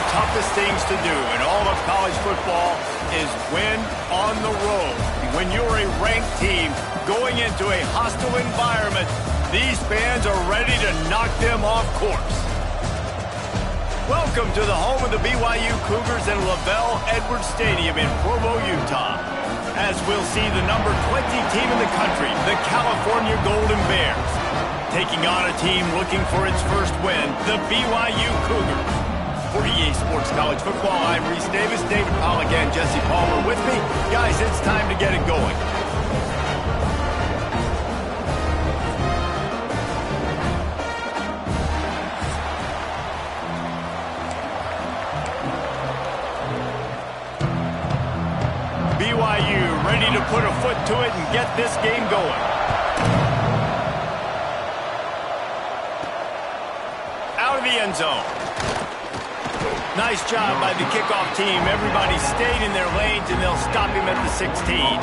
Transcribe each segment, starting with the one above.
toughest things to do in all of college football is win on the road. When you're a ranked team going into a hostile environment, these fans are ready to knock them off course. Welcome to the home of the BYU Cougars in LaVell Edwards Stadium in Provo, Utah. As we'll see the number 20 team in the country, the California Golden Bears, taking on a team looking for its first win, the BYU Cougars. For EA Sports College Football, I'm Reese Davis, David Pollack, and Jesse Palmer with me. Guys, it's time to get it going. BYU ready to put a foot to it and get this game going. Out of the end zone. Nice job by the kickoff team. Everybody stayed in their lanes, and they'll stop him at the 16.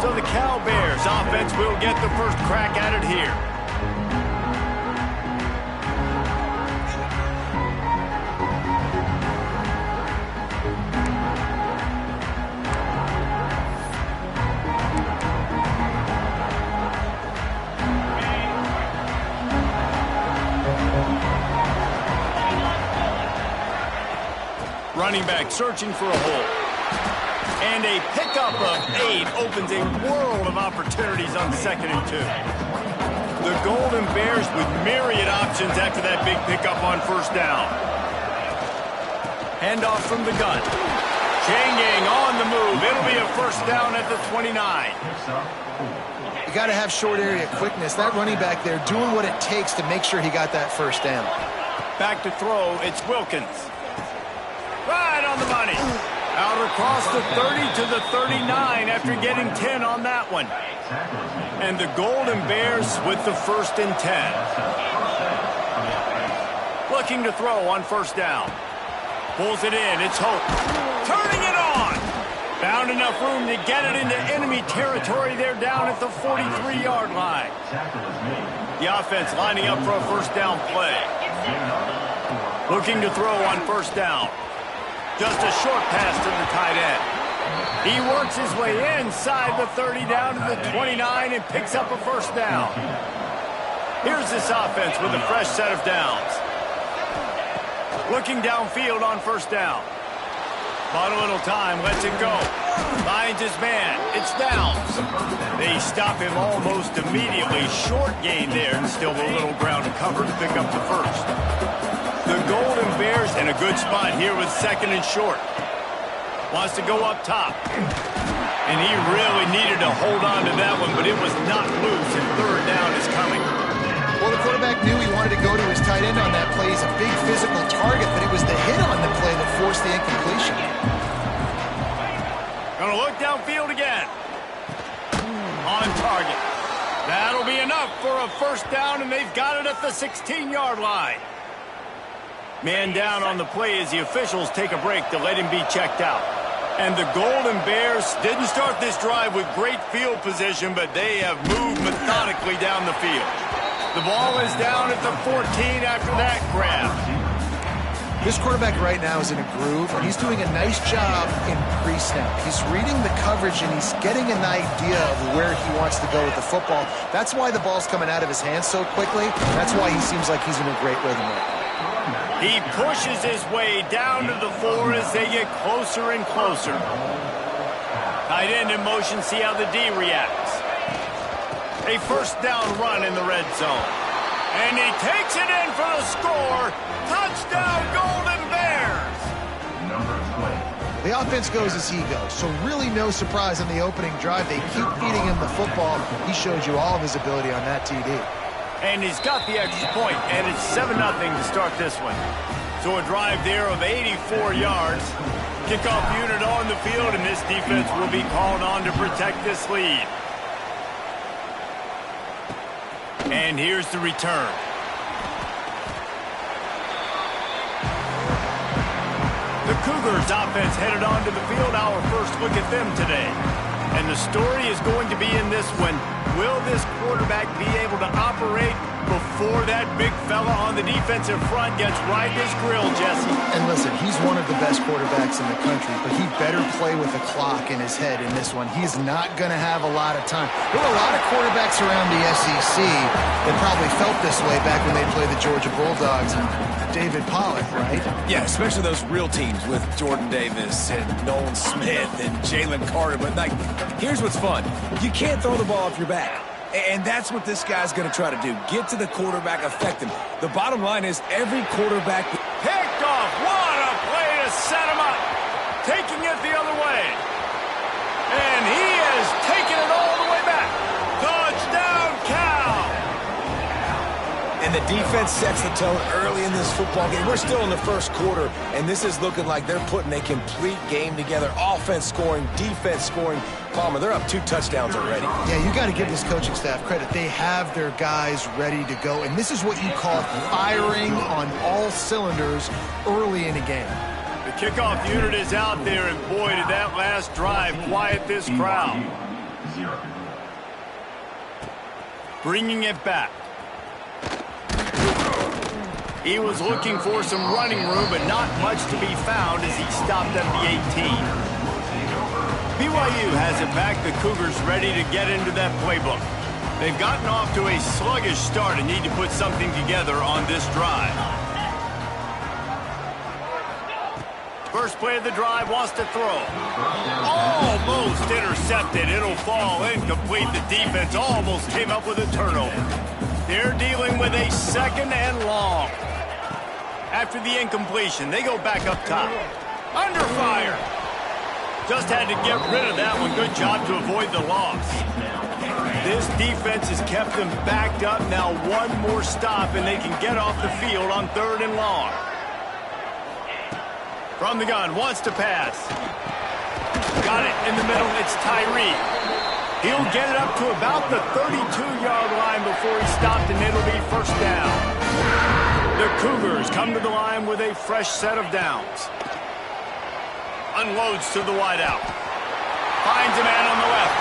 So the Cal Bears offense will get the first crack at it here. Running back searching for a hole. And a pickup of 8 opens a world of opportunities on 2nd and 2. The Golden Bears with myriad options after that big pickup on first down. Handoff from the gun. Changing on the move. It'll be a first down at the 29. You got to have short area quickness. That running back there doing what it takes to make sure he got that first down. Back to throw. It's Wilkins. Right on the money. Out across the 30 to the 39 after getting 10 on that one. And the Golden Bears with the 1st and 10. Looking to throw on first down. Pulls it in. It's Hope. Turning it on. Found enough room to get it into enemy territory. They're down at the 43-yard line. The offense lining up for a first down play. Looking to throw on first down. Just a short pass to the tight end. He works his way inside the 30 down to the 29 and picks up a first down. Here's this offense with a fresh set of downs. Looking downfield on first down. Bought a little time, lets it go. Finds his man. It's Downs. They stop him almost immediately. Short gain there and still a little ground to cover to pick up the first. The Golden Bears in a good spot here with 2nd and short. Wants to go up top. And he really needed to hold on to that one, but it was not loose, and 3rd down is coming. Well, the quarterback knew he wanted to go to his tight end on that play. He's a big physical target, but it was the hit on the play that forced the incompletion. Gonna look downfield again. On target. That'll be enough for a first down, and they've got it at the 16-yard line. Man down on the play as the officials take a break to let him be checked out. And the Golden Bears didn't start this drive with great field position, but they have moved methodically down the field. The ball is down at the 14 after that grab. This quarterback right now is in a groove, and he's doing a nice job in pre-snap. He's reading the coverage, and he's getting an idea of where he wants to go with the football. That's why the ball's coming out of his hands so quickly. That's why he seems like he's in a great rhythm right now. He pushes his way down to the 4 as they get closer and closer. Tight end in motion, see how the D reacts. A first down run in the red zone. And he takes it in for the score. Touchdown, Golden Bears! The offense goes as he goes, so really no surprise on the opening drive. They keep feeding him the football. He showed you all of his ability on that TD. And he's got the extra point, and it's 7-0 to start this one. So a drive there of 84 yards. Kickoff unit on the field, and this defense will be called on to protect this lead. And here's the return. The Cougars offense headed onto the field. Our first look at them today. And the story is going to be in this one. Will this quarterback be able to operate before that big fella on the defensive front gets right in his grill, Jesse? And listen, he's one of the best quarterbacks in the country, but he better play with the clock in his head in this one. He's not going to have a lot of time. There were a lot of quarterbacks around the SEC that probably felt this way back when they played the Georgia Bulldogs and David Pollack, right? Yeah, especially those real teams with Jordan Davis and Nolan Smith and Jalen Carter. But, like, here's what's fun. You can't throw the ball off your back. And that's what this guy's going to try to do. Get to the quarterback, affect him. The bottom line is every quarterback... Picked off. What a play to set him up. Taking it the other way. And he has taken it all the way back. Touchdown, Cal. And the defense sets the tone early in this football game. We're still in the first quarter, and this is looking like they're putting a complete game together. Offense scoring, defense scoring. Palmer, they're up 2 touchdowns already. Yeah, you got to give this coaching staff credit. They have their guys ready to go, and this is what you call firing on all cylinders early in a game. The kickoff unit is out there, and boy, did that last drive quiet this crowd. Bringing it back. He was looking for some running room, but not much to be found as he stopped at the 18. BYU has it back. The Cougars ready to get into that playbook. They've gotten off to a sluggish start and need to put something together on this drive. First play of the drive, wants to throw. Almost intercepted. It'll fall incomplete. The defense almost came up with a turnover. They're dealing with a 2nd and long. After the incompletion, they go back up top. Under fire. Just had to get rid of that one. Good job to avoid the loss. This defense has kept them backed up. Now one more stop, and they can get off the field on 3rd and long. From the gun, wants to pass. Got it in the middle. It's Tyree. He'll get it up to about the 32-yard line before he stopped, and it'll be 1st down. The Cougars come to the line with a fresh set of downs. Unloads to the wideout. Finds a man on the left.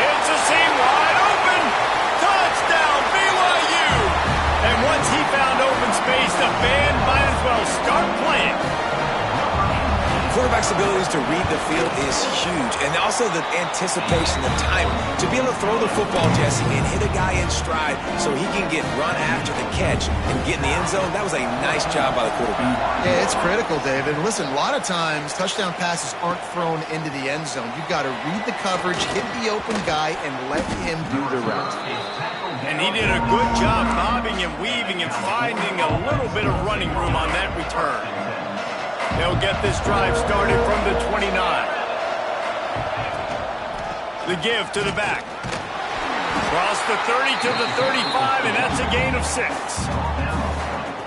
It's a seam wide open. Touchdown, BYU. And once he found open space, the band might as well start playing. Quarterback's abilities to read the field is huge. And also the anticipation, the time to be able to throw the football, Jesse, and hit a guy in stride so he can get run after the catch and get in the end zone. That was a nice job by the quarterback. Yeah, it's critical, David. Listen, a lot of times touchdown passes aren't thrown into the end zone. You've got to read the coverage, hit the open guy, and let him do the rest. And he did a good job bobbing and weaving and finding a little bit of running room on that return. They'll get this drive started from the 29. The give to the back. Across the 30 to the 35, and that's a gain of 6.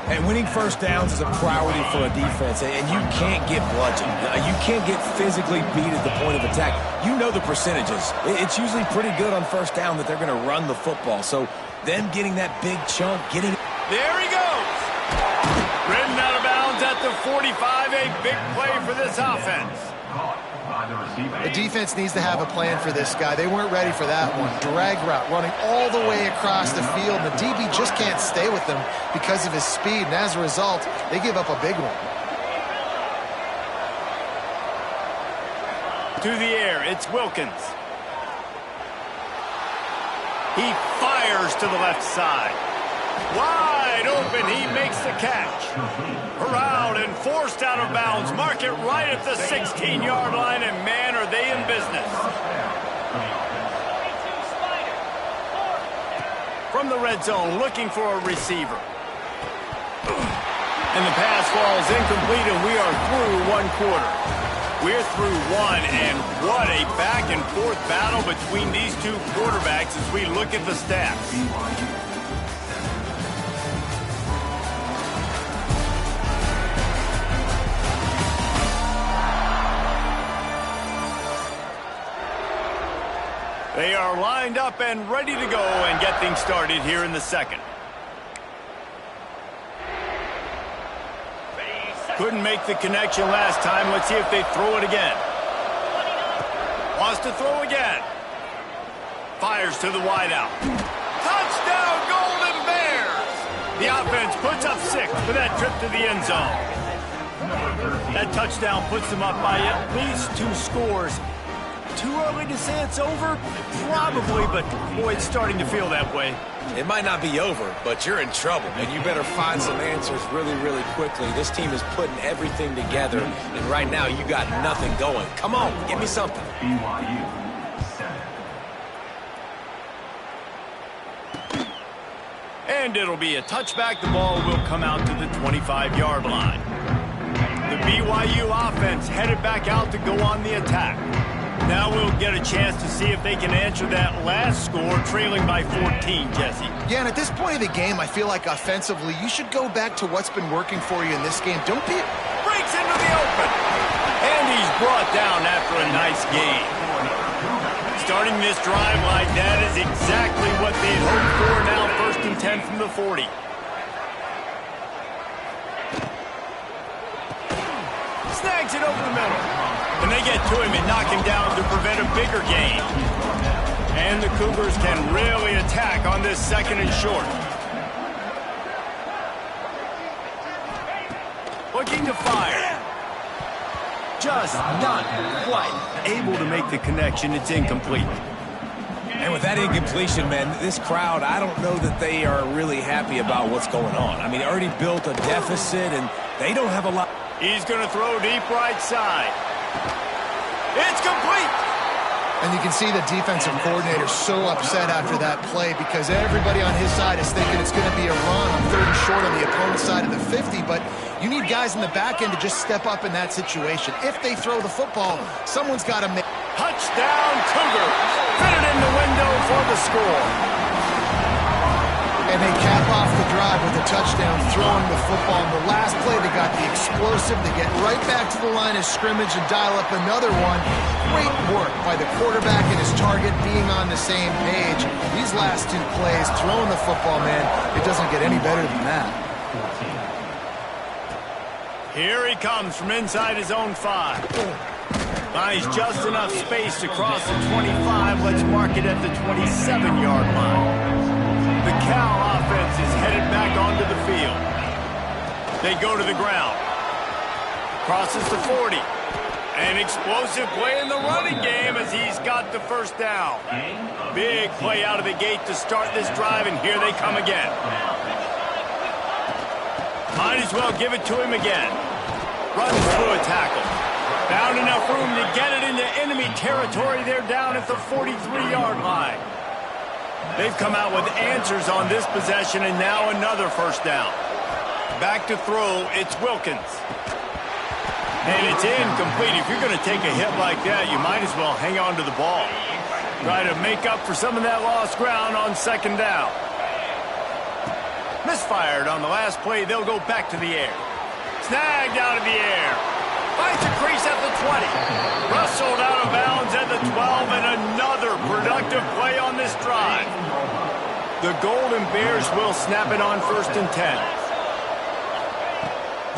And winning first downs is a priority for a defense, and you can't get bludgeoned. You can't get physically beat at the point of attack. You know the percentages. It's usually pretty good on first down that they're going to run the football. So them getting that big chunk, getting... There he goes. Ridden out of bounds at the 45, a big play for this offense. The defense needs to have a plan for this guy. They weren't ready for that one. Drag route running all the way across the field. The DB just can't stay with them because of his speed, and as a result, they give up a big one. To the air, it's Wilkins. He fires to the left side. Wide open, he makes the catch. Around and forced out of bounds. Mark it right at the 16-yard line, and man, are they in business. From the red zone, looking for a receiver. And the pass falls incomplete, and we are through 1 quarter. We're through 1, and what a back-and-forth battle between these two quarterbacks as we look at the stats. They are lined up and ready to go and get things started here in the second. Couldn't make the connection last time. Let's see if they throw it again. Wants to throw again. Fires to the wideout. Touchdown, Golden Bears! The offense puts up 6 for that trip to the end zone. That touchdown puts them up by at least 2 scores. Too early to say it's over? Probably, but boy, it's starting to feel that way. It might not be over, but you're in trouble, and you better find some answers really, really quickly. This team is putting everything together, and right now you got nothing going. Come on, give me something. And it'll be a touchback. The ball will come out to the 25-yard line. The BYU offense headed back out to go on the attack. Now we'll get a chance to see if they can answer that last score, trailing by 14, Jesse. Yeah, and at this point of the game, I feel like offensively, you should go back to what's been working for you in this game. Don't be... Breaks into the open. And he's brought down after a nice gain. Starting this drive like that is exactly what they hoped for. Now 1st and 10 from the 40. Snags it over the middle. And they get to him and knock him down to prevent a bigger gain. And the Cougars can really attack on this 2nd and short. Looking to fire. Just not quite able to make the connection. It's incomplete. And with that incompletion, man, this crowd, I don't know that they are really happy about what's going on. I mean, they already built a deficit, and they don't have a lot. He's going to throw deep right side. It's complete. And you can see the defensive coordinator so upset after that play because everybody on his side is thinking it's going to be a run on 3rd and short on the opponent's side of the 50, but you need guys in the back end to just step up in that situation. If they throw the football, someone's got to make... Touchdown, Cougars. Fitted in the window for the score. And they cap off the drive with a touchdown, throwing the football. In the last play, they got the explosive. They get right back to the line of scrimmage and dial up another one. Great work by the quarterback and his target being on the same page. These last 2 plays, throwing the football, man, it doesn't get any better than that. Here he comes from inside his own 5. Finds just enough space to cross the 25. Let's mark it at the 27-yard line. The Cal offense is headed back onto the field. They go to the ground. Crosses the 40. An explosive play in the running game as he's got the 1st down. Big play out of the gate to start this drive, and here they come again. Might as well give it to him again. Runs through a tackle. Found enough room to get it into enemy territory. They're down at the 43-yard line. They've come out with answers on this possession, and now another 1st down. Back to throw, it's Wilkins. And it's incomplete. If you're going to take a hit like that, you might as well hang on to the ball. Try to make up for some of that lost ground on 2nd down. Misfired on the last play. They'll go back to the air. Snagged out of the air. Finds a crease at the 20. Rustled out of bounds at the 12, and another productive play on this drive. The Golden Bears will snap it on 1st and 10.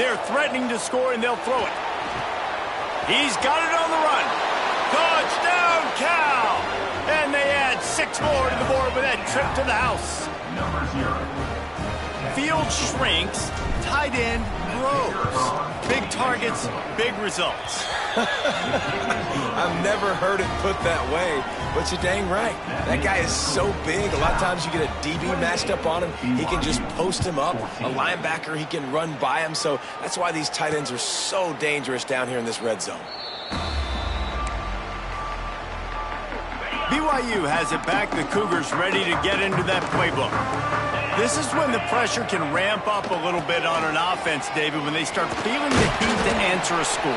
They're threatening to score, and they'll throw it. He's got it on the run. Touchdown, Cal! And they add 6 more to the board with that trip to the house. Field shrinks, tight end grows. Big targets, big results. I've never heard it put that way, but you're dang right. That guy is so big. A lot of times you get a DB matched up on him. He can just post him up. A linebacker, he can run by him. So that's why these tight ends are so dangerous down here in this red zone. BYU has it back. The Cougars ready to get into that playbook. This is when the pressure can ramp up a little bit on an offense, David, when they start feeling the heat to answer a score.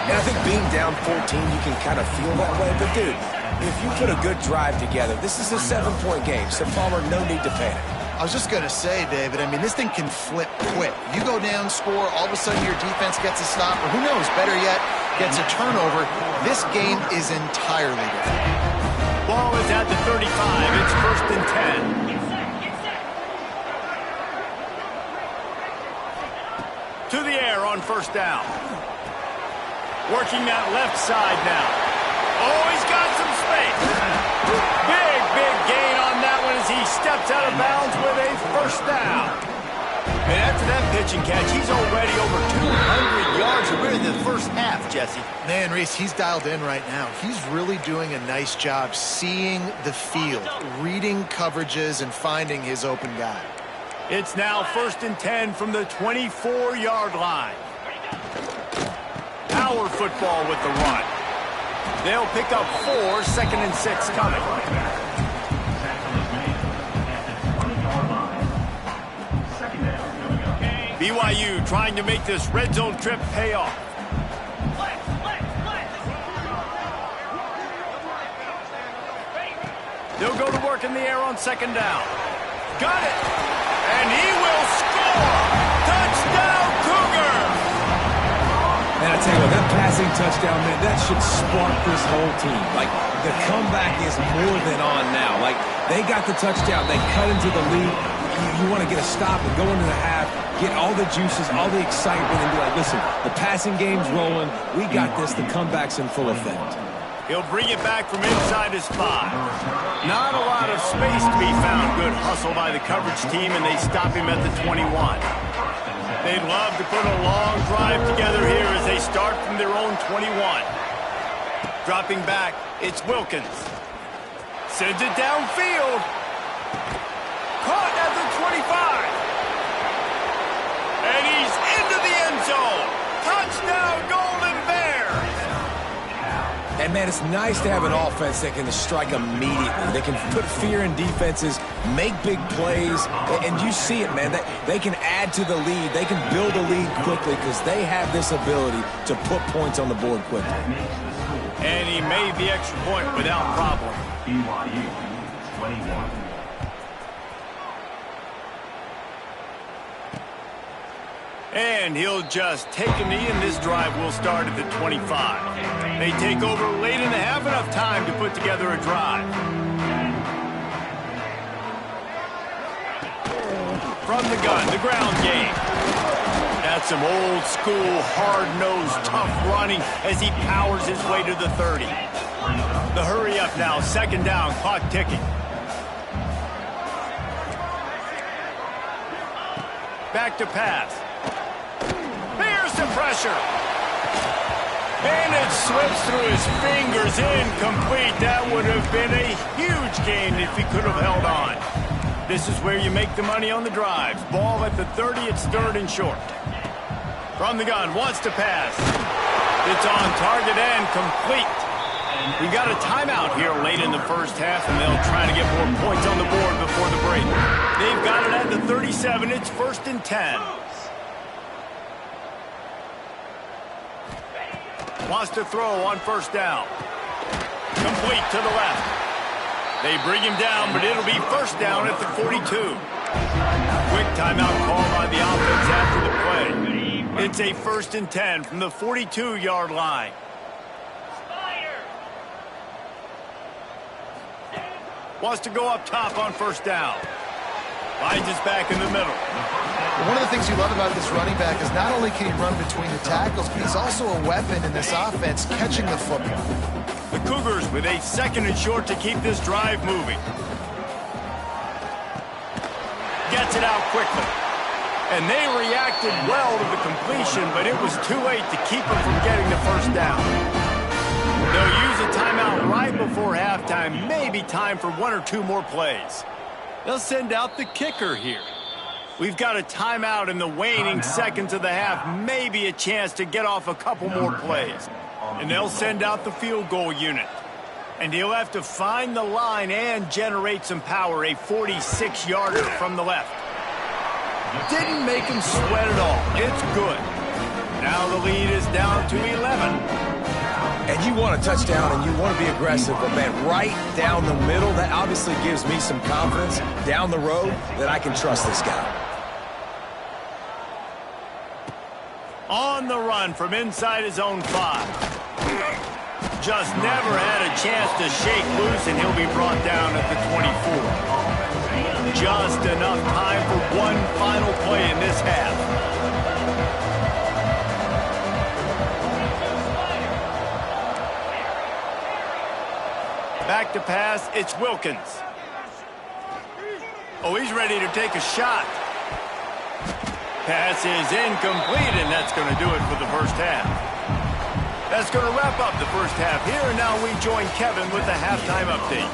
And I think being down 14, you can kind of feel that way. But, dude, if you put a good drive together, this is a 7-point game. So, Palmer, no need to panic. I was just going to say, David, I mean, this thing can flip quick. You go down, score, all of a sudden your defense gets a stop, or who knows, better yet, gets a turnover. This game is entirely different. Ball is at the 35. It's 1st and 10. To the air on 1st down. Working that left side now. Oh, he's got steps out of bounds with a first down. And after that pitch and catch, he's already over 200 yards of really the first half, Jesse. Man, Reese, he's dialed in right now. He's really doing a nice job seeing the field, reading coverages, and finding his open guy. It's now 1st and 10 from the 24-yard line. Power football with the run. They'll pick up 4, 2nd and 6 coming. BYU trying to make this red zone trip pay off. They'll go to work in the air on 2nd down. Got it! And he will score! Touchdown, Cougars! And I tell you what, that passing touchdown, man, that should spark this whole team. Like, the comeback is more than on now. Like, they got the touchdown. They cut into the lead. You want to get a stop and go into the half, get all the juices, all the excitement, and be like, listen, the passing game's rolling. We got this. The comeback's in full effect. He'll bring it back from inside his 5. Not a lot of space to be found. Good hustle by the coverage team, and they stop him at the 21. They'd love to put a long drive together here as they start from their own 21. Dropping back, it's Wilkins. Sends it downfield. Caught at the 25. And he's into the end zone. Touchdown, Golden Bears. And, man, it's nice to have an offense that can strike immediately. They can put fear in defenses, make big plays, and you see it, man. They can add to the lead. They can build a lead quickly because they have this ability to put points on the board quickly. And he made the extra point without problem. BYU 21. And he'll just take a knee, and this drive will start at the 25. They take over late in the half, enough time to put together a drive. From the gun, the ground game. That's some old school, hard-nosed, tough running as he powers his way to the 30. The hurry up now, 2nd down, clock ticking. Back to pass. Here's the pressure. And it slips through his fingers, incomplete. That would have been a huge gain if he could have held on. This is where you make the money on the drives. Ball at the 30, it's 3rd and short. From the gun, wants to pass. It's on target and complete. We've got a timeout here late in the first half, and they'll try to get more points on the board before the break. They've got it at the 37. It's 1st and 10. Wants to throw on 1st down. Complete to the left. They bring him down, but it'll be 1st down at the 42. Quick timeout call by the offense after the play. It's a 1st and 10 from the 42-yard line. Wants to go up top on 1st down. Finds his back in the middle. One of the things you love about this running back is not only can he run between the tackles, but he's also a weapon in this offense catching the football. The Cougars with a 2nd and short to keep this drive moving. Gets it out quickly. And they reacted well to the completion, but it was too late to keep him from getting the 1st down. They'll use a timeout right before halftime. Maybe time for 1 or 2 more plays. They'll send out the kicker here. We've got a timeout in the waning seconds of the half. Maybe a chance to get off a couple more plays. And they'll send out the field goal unit. And he'll have to find the line and generate some power. A 46-yarder from the left. Didn't make him sweat at all. It's good. Now the lead is down to 11. And you want a touchdown and you want to be aggressive, but, man, right down the middle, that obviously gives me some confidence down the road that I can trust this guy. On the run from inside his own 5. Just never had a chance to shake loose, and he'll be brought down at the 24. Just enough time for one final play in this half. Back to pass, it's Wilkins. Oh, he's ready to take a shot. Pass is incomplete, and that's going to do it for the first half. That's going to wrap up the first half here, and now we join Kevin with the halftime update.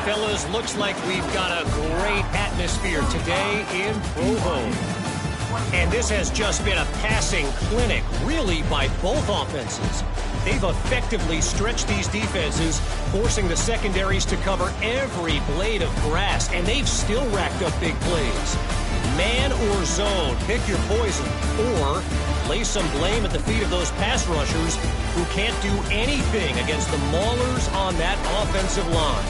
Fellas, looks like we've got a great atmosphere today in Provo. And this has just been a passing clinic, really, by both offenses. They've effectively stretched these defenses, forcing the secondaries to cover every blade of grass, and they've still racked up big plays. Man or zone, pick your poison, or lay some blame at the feet of those pass rushers who can't do anything against the maulers on that offensive line.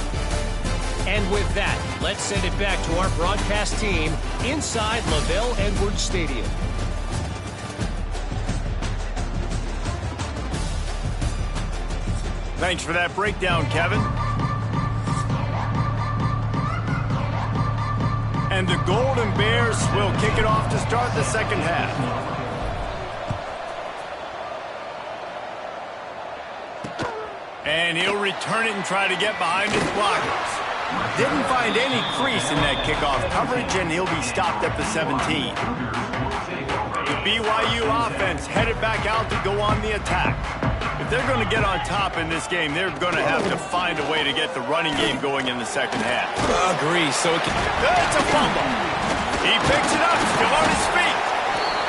And with that, let's send it back to our broadcast team inside LaVell Edwards Stadium. Thanks for that breakdown, Kevin. And the Golden Bears will kick it off to start the second half. And he'll return it and try to get behind his blockers. Didn't find any crease in that kickoff coverage, and he'll be stopped at the 17. The BYU offense headed back out to go on the attack. If they're going to get on top in this game, they're going to have to find a way to get the running game going in the second half. Agree. That's a fumble. He picks it up, still on his feet.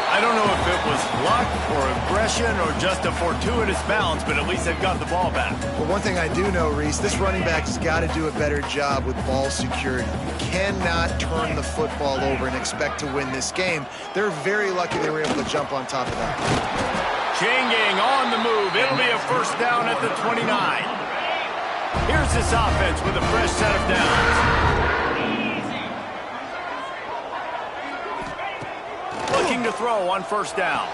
I don't know if it was luck or aggression or just a fortuitous bounce, but at least they've got the ball back. Well, one thing I do know, Reese, this running back has got to do a better job with ball security. You cannot turn the football over and expect to win this game. They're very lucky they were able to jump on top of that. Changing on the move. It'll be a first down at the 29. Here's this offense with a fresh set of downs. Looking to throw on first down.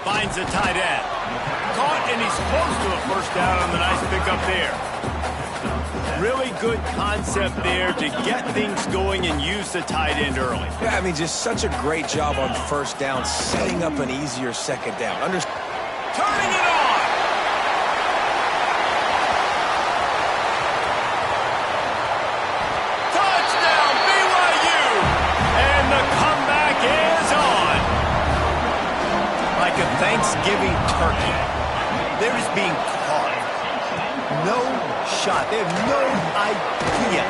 Finds a tight end. Caught, and he's close to a first down on the nice pickup there. Really good concept there to get things going and use the tight end early. Yeah, I mean, just such a great job on first down, setting up an easier second down. Turning it on! Touchdown, BYU! And the comeback is on! Like a Thanksgiving turkey. They're just being caught. No shot. They have no idea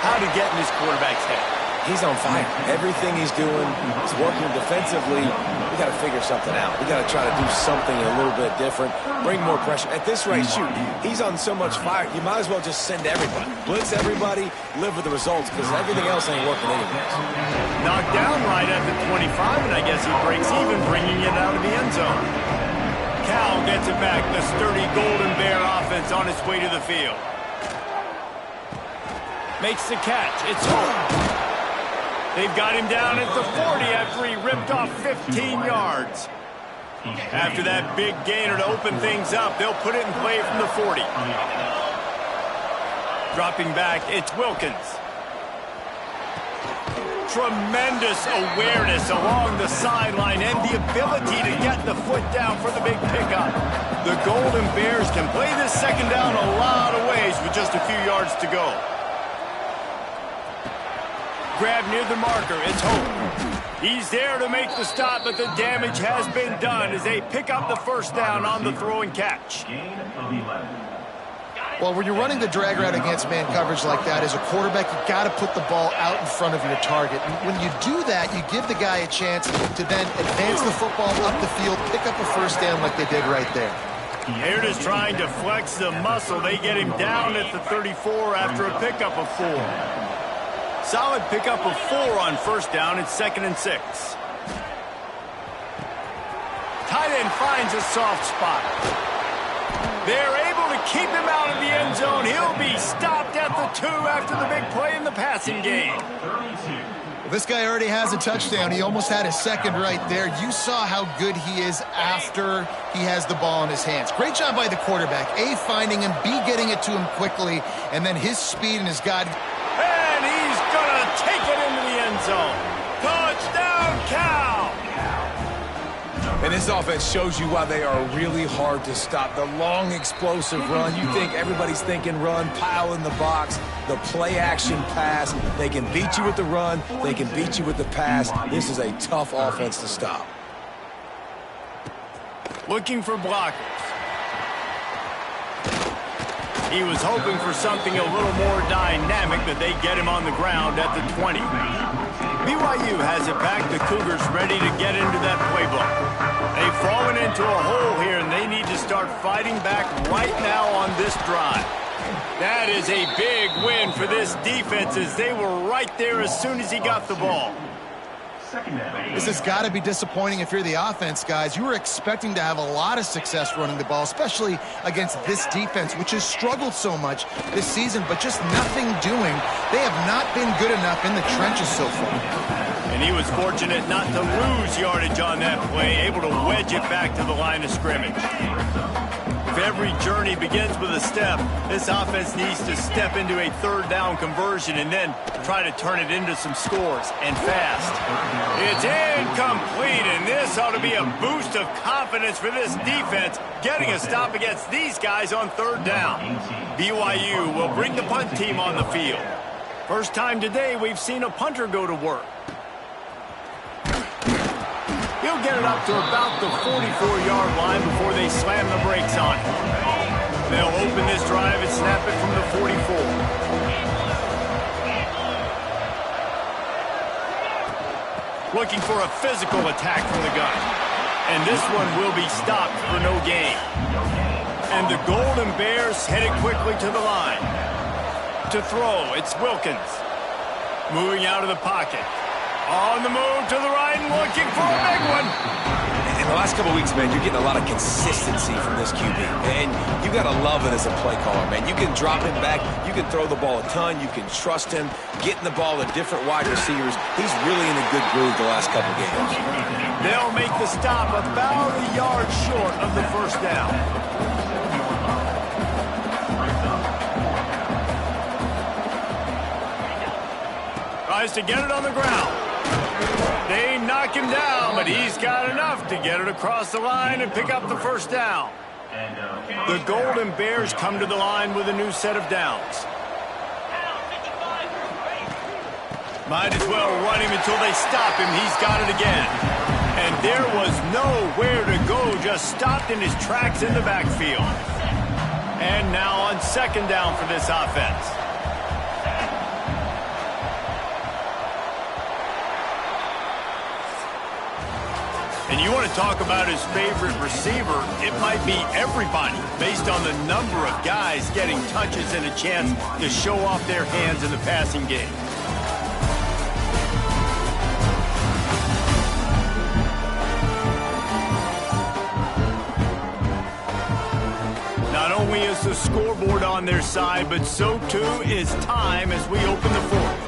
how to get in this quarterback's head. He's on fire. Everything he's doing is working defensively. We got to figure something out. We got to try to do something a little bit different, bring more pressure. At this rate, shoot, he's on so much fire, you might as well just send everybody. Blitz everybody, live with the results, because everything else ain't working anyways. Knocked down right at the 25, and I guess he breaks even, bringing it out of the end zone. Cal gets it back, the sturdy Golden Bear offense on its way to the field. Makes the catch. It's home. They've got him down at the 40 after he ripped off 15 yards. After that big gainer to open things up, they'll put it in play from the 40. Dropping back, it's Wilkins. Tremendous awareness along the sideline and the ability to get the foot down for the big pickup. The Golden Bears can play this second down a lot of ways with just a few yards to go. Grab near the marker, it's Hope. He's there to make the stop, but the damage has been done as they pick up the first down on the throw and catch. Well, when you're running the drag route against man coverage like that, as a quarterback, you got to put the ball out in front of your target. And when you do that, you give the guy a chance to then advance the football up the field, pick up a first down like they did right there. They're just trying to flex the muscle. They get him down at the 34 after a pickup of 4. Solid pickup of 4 on first down. It's 2nd and 6. Tight end finds a soft spot. They're able to keep him out of the end zone. He'll be stopped at the 2 after the big play in the passing game. Well, this guy already has a touchdown. He almost had his second right there. You saw how good he is after he has the ball in his hands. Great job by the quarterback. A, finding him, B, getting it to him quickly, and then his speed and his God. And he's going to take it into the end zone. Touchdown, Cal! And this offense shows you why they are really hard to stop. The long, explosive run. You think everybody's thinking run, pile in the box, the play-action pass. They can beat you with the run. They can beat you with the pass. This is a tough offense to stop. Looking for blockers. He was hoping for something a little more dynamic, but they get him on the ground at the 20. BYU has it back. The Cougars ready to get into that playbook. They've fallen into a hole here, and they need to start fighting back right now on this drive. That is a big win for this defense, as they were right there as soon as he got the ball. This has got to be disappointing if you're the offense, guys. You were expecting to have a lot of success running the ball, especially against this defense, which has struggled so much this season, but just nothing doing. They have not been good enough in the trenches so far. And he was fortunate not to lose yardage on that play, able to wedge it back to the line of scrimmage. If every journey begins with a step, this offense needs to step into a third down conversion and then try to turn it into some scores, and fast. It's incomplete, and this ought to be a boost of confidence for this defense, getting a stop against these guys on third down. BYU will bring the punt team on the field. First time today we've seen a punter go to work. He'll get it up to about the 44-yard line before they slam the brakes on it. They'll open this drive and snap it from the 44. Looking for a physical attack from the gun. And this one will be stopped for no gain. And the Golden Bears headed quickly to the line. To throw, it's Wilkins. Moving out of the pocket. On the move to the right and looking for a big one. In the last couple of weeks, man, you're getting a lot of consistency from this QB. And you got to love it as a play caller, man. You can drop him back. You can throw the ball a ton. You can trust him. Getting the ball to different wide receivers. He's really in a good groove the last couple of games. They'll make the stop about a yard short of the first down. Tries to get it on the ground. They knock him down, but he's got enough to get it across the line and pick up the first down. The Golden Bears come to the line with a new set of downs. Might as well run him until they stop him. He's got it again. And there was nowhere to go, just stopped in his tracks in the backfield. And now on second down for this offense. And you want to talk about his favorite receiver, it might be everybody, based on the number of guys getting touches and a chance to show off their hands in the passing game. Not only is the scoreboard on their side, but so too is time as we open the fourth.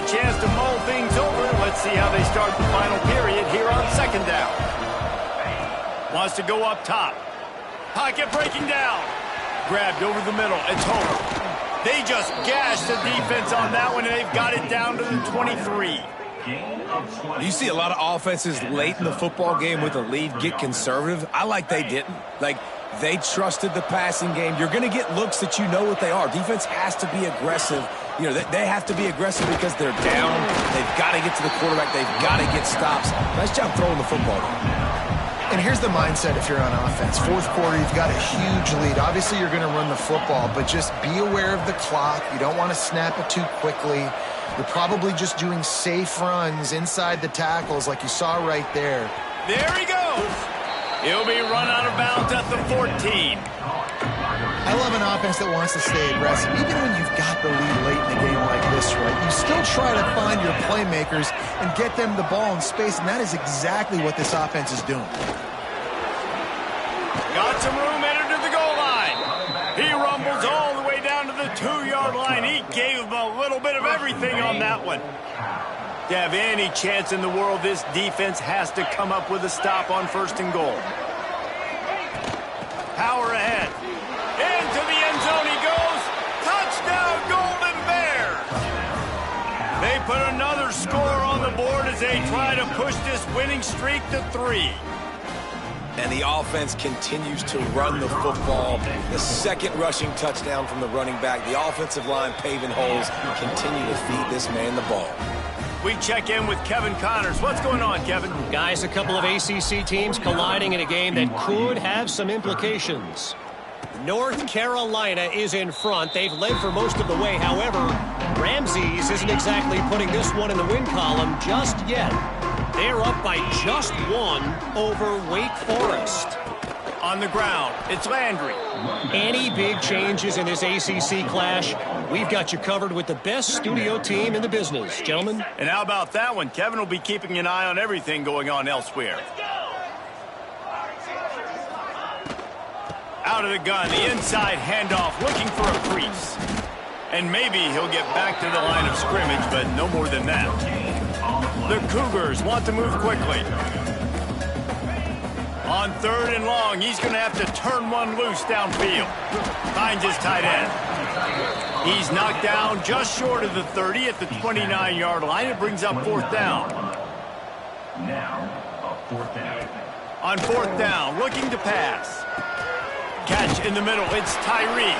Chance to mull things over. Let's see how they start the final period here on second down. Wants to go up top. Pocket breaking down. Grabbed over the middle. It's Homer. They just gashed the defense on that one, and they've got it down to the 23. You see a lot of offenses late in the football game with a lead get conservative. I like they didn't. Like, they trusted the passing game. You're going to get looks that you know what they are. Defense has to be aggressive. You know, they have to be aggressive because they're down. They've got to get to the quarterback. They've got to get stops. Nice job throwing the football. And here's the mindset if you're on offense. Fourth quarter, you've got a huge lead. Obviously, you're going to run the football, but just be aware of the clock. You don't want to snap it too quickly. You're probably just doing safe runs inside the tackles like you saw right there. There he goes. He'll be run out of bounds at the 14. I love an offense that wants to stay aggressive. Even when you've got the lead late in a game like this, right, you still try to find your playmakers and get them the ball in space, and that is exactly what this offense is doing. Got some room, entered to the goal line. He rumbles all the way down to the 2-yard line. He gave him a little bit of everything on that one. To have any chance in the world, this defense has to come up with a stop on first and goal. Power ahead. Into the end zone he goes. Touchdown, Golden Bears. they try to push this winning streak to 3. And the offense continues to run the football. The second rushing touchdown from the running back. The offensive line paving holes. Continue to feed this man the ball. We check in with Kevin Connors. What's going on, Kevin? Guys, a couple of ACC teams colliding in a game that could have some implications. North Carolina is in front. They've led for most of the way. However, Ramses isn't exactly putting this one in the win column just yet. They're up by just 1 over Wake Forest. On the ground, it's Landry. Any big changes in this ACC clash, we've got you covered with the best studio team in the business, gentlemen. And how about that one? Kevin will be keeping an eye on everything going on elsewhere. Out of the gun, the inside handoff, looking for a crease. And maybe he'll get back to the line of scrimmage, but no more than that. The Cougars want to move quickly. On 3rd and long, he's going to have to turn one loose downfield. Finds his tight end. He's knocked down just short of the 30 at the 29-yard line. It brings up 4th down. Now, a 4th down. On 4th down, looking to pass. Catch in the middle, it's Tyree.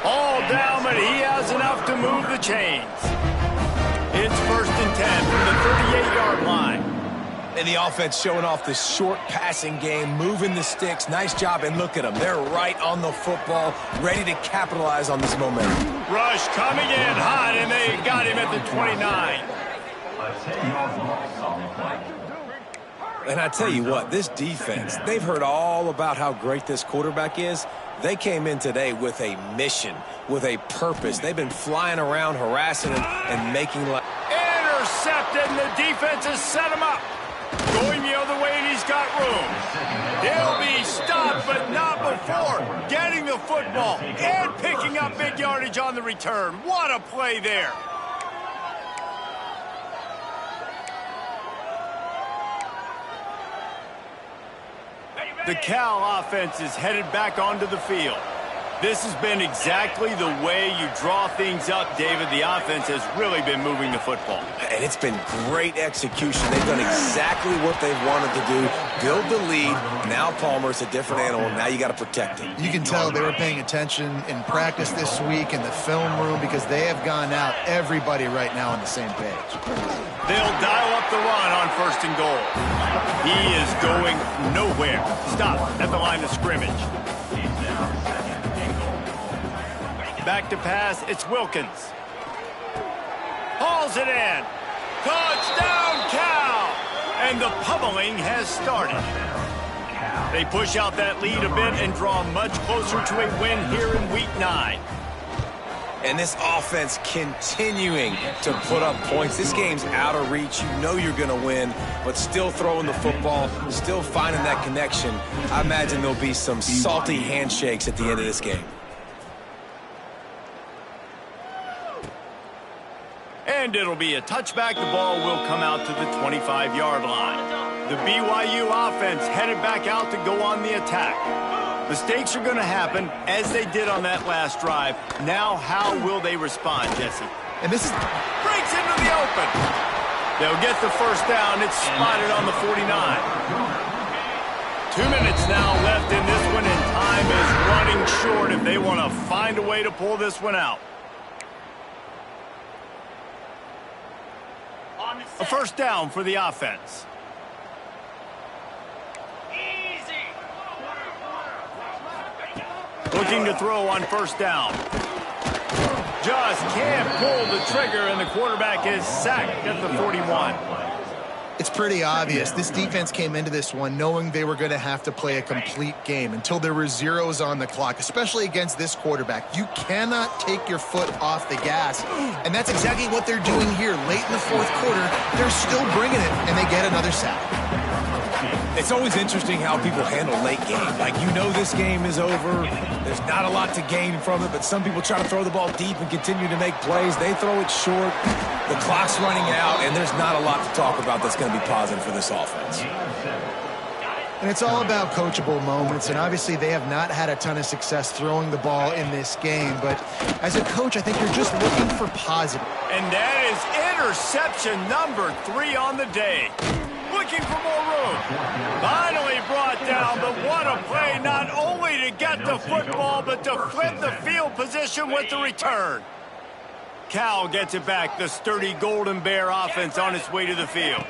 All down, but he has enough to move the chains. It's 1st and 10 from the 38-yard line. And the offense showing off the short passing game, moving the sticks. Nice job, and look at them. They're right on the football, ready to capitalize on this momentum. Rush coming in hot, and they got him at the 29. A 10-yard loss on the play. And I tell you what, this defense, they've heard all about how great this quarterback is. They came in today with a mission, with a purpose. They've been flying around, harassing him, and making life. Intercepted, and the defense has set him up. Going the other way, and he's got room. He'll be stopped, but not before getting the football and picking up big yardage on the return. What a play there. The Cal offense is headed back onto the field. This has been exactly the way you draw things up, David. The offense has really been moving the football. And it's been great execution. They've done exactly what they've wanted to do. Build the lead. Now Palmer's a different animal. Now you got to protect him. You can tell they were paying attention in practice this week in the film room because they have gone out, everybody right now on the same page. They'll dial up the run on 1st and goal. He is going nowhere. Stop at the line of scrimmage. Back to pass, it's Wilkins. Hauls it in. Touchdown, Cal! And the pummeling has started. They push out that lead a bit and draw much closer to a win here in Week 9. And this offense continuing to put up points. This game's out of reach. You know you're going to win, but still throwing the football, still finding that connection. I imagine there'll be some salty handshakes at the end of this game. And it'll be a touchback. The ball will come out to the 25-yard line. The BYU offense headed back out to go on the attack. Mistakes are going to happen, as they did on that last drive. Now, how will they respond, Jesse? And this is Breaks into the open. They'll get the 1st down. It's spotted on the 49. 2 minutes now left in this one, and time is running short if they want to find a way to pull this one out. A 1st down for the offense. Looking to throw on 1st down. Just can't pull the trigger, and the quarterback is sacked at the 41. It's pretty obvious. This defense came into this one knowing they were going to have to play a complete game until there were zeros on the clock, especially against this quarterback. You cannot take your foot off the gas, and that's exactly what they're doing here. Late in the 4th quarter, they're still bringing it, and they get another sack. It's always interesting how people handle late game. Like, you know this game is over. There's not a lot to gain from it, but some people try to throw the ball deep and continue to make plays. They throw it short. The clock's running out, and there's not a lot to talk about that's going to be positive for this offense. And it's all about coachable moments, and obviously they have not had a ton of success throwing the ball in this game. But as a coach, I think you're just looking for positive. And that is interception number 3 on the day. Looking for more room. Finally brought down, but what a play, not only to get the football, but to flip the field position with the return. Cal gets it back, the sturdy Golden Bear offense on its way to the field.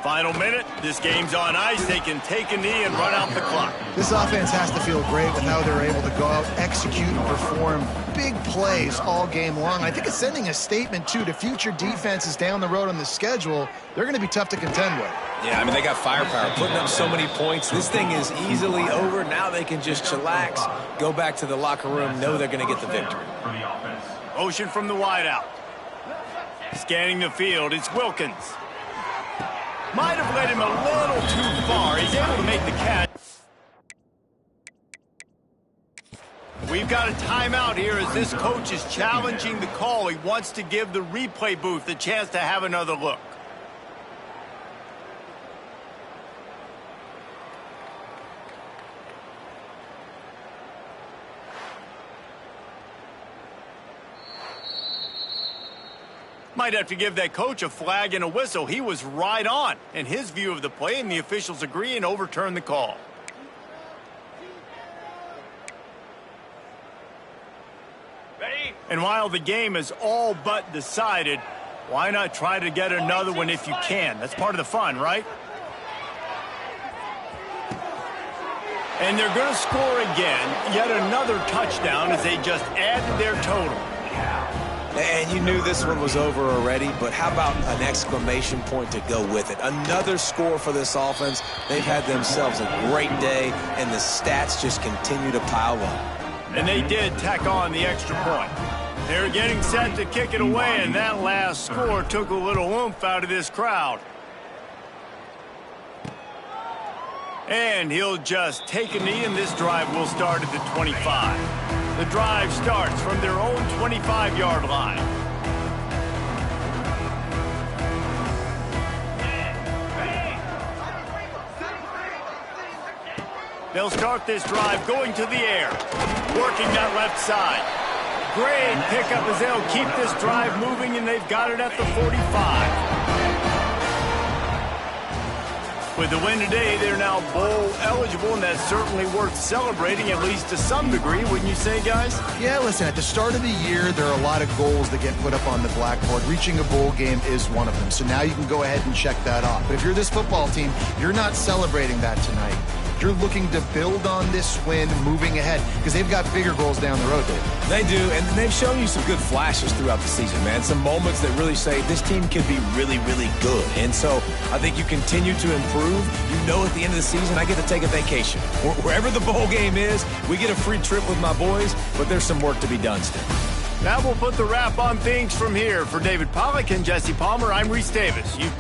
Final minute, this game's on ice. They can take a knee and run out the clock. This offense has to feel great with how they're able to go out, execute, and perform big plays all game long. I think it's sending a statement, too, to future defenses down the road on the schedule. They're going to be tough to contend with. Yeah, I mean, they got firepower, putting up so many points. This thing is easily over. Now they can just chillax, go back to the locker room, know they're going to get the victory. Motion from the wideout. Scanning the field, it's Wilkins. Might have led him a little too far. He's able to make the catch. We've got a timeout here as this coach is challenging the call. He wants to give the replay booth a chance to have another look. Might have to give that coach a flag and a whistle. He was right on in his view of the play, and the officials agree and overturn the call. Ready? And while the game is all but decided, why not try to get another one if you can? That's part of the fun, right? And they're going to score again, yet another touchdown as they just added their total. And you knew this one was over already, but how about an exclamation point to go with it? Another score for this offense. They've had themselves a great day, and the stats just continue to pile up. And they did tack on the extra point. They were getting set to kick it away, and that last score took a little oomph out of this crowd. And he'll just take a knee, and this drive will start at the 25. The drive starts from their own 25-yard line. They'll start this drive going to the air, working that left side. Great pickup as they'll keep this drive moving, and they've got it at the 45. With the win today, they're now bowl eligible, and that's certainly worth celebrating, at least to some degree, wouldn't you say, guys? Yeah, listen, at the start of the year, there are a lot of goals that get put up on the blackboard. Reaching a bowl game is one of them, so now you can go ahead and check that off. But if you're this football team, you're not celebrating that tonight. You're looking to build on this win moving ahead because they've got bigger goals down the road, Dave. They do, and they've shown you some good flashes throughout the season, man. Some moments that really say this team can be really, really good. And so I think you continue to improve. You know at the end of the season, I get to take a vacation. Wherever the bowl game is, we get a free trip with my boys, but there's some work to be done still. Now we'll put the wrap on things from here. For David Pollack and Jesse Palmer, I'm Reese Davis. You